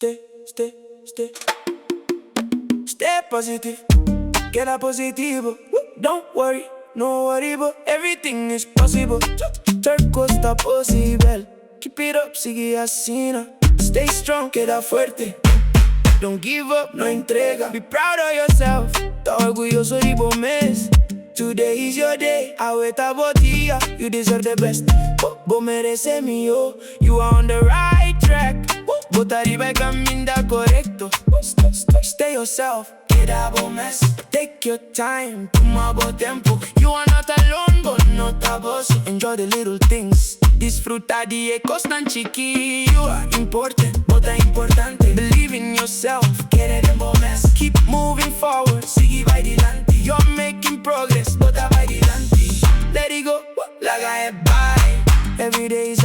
stay. Stay positive, get a positivo. Don't worry, no worry, but everything is possible. Third costa possible. Keep it up, sigue así, ¿no? Stay strong, queda fuerte. Don't give up, no entrega. Be proud of yourself, tá orgulloso de vos mesmo. Today is your day, agueta botella. You deserve the best, vos mereces mío. You are on the right track. Bota arriba el camino correcto. Stay yourself, queda vos mesmo. Take your time, toma vos tiempo. You are not alone, but no vos. Enjoy the little things. Disfruta de tan chiquillo. You are important, bota importante. Believe in yourself, quiere de vos mesmo. Keep moving forward, sigue vai adelante. You're making progress, bota vai adelante. Let it go, la guy bye. Every day is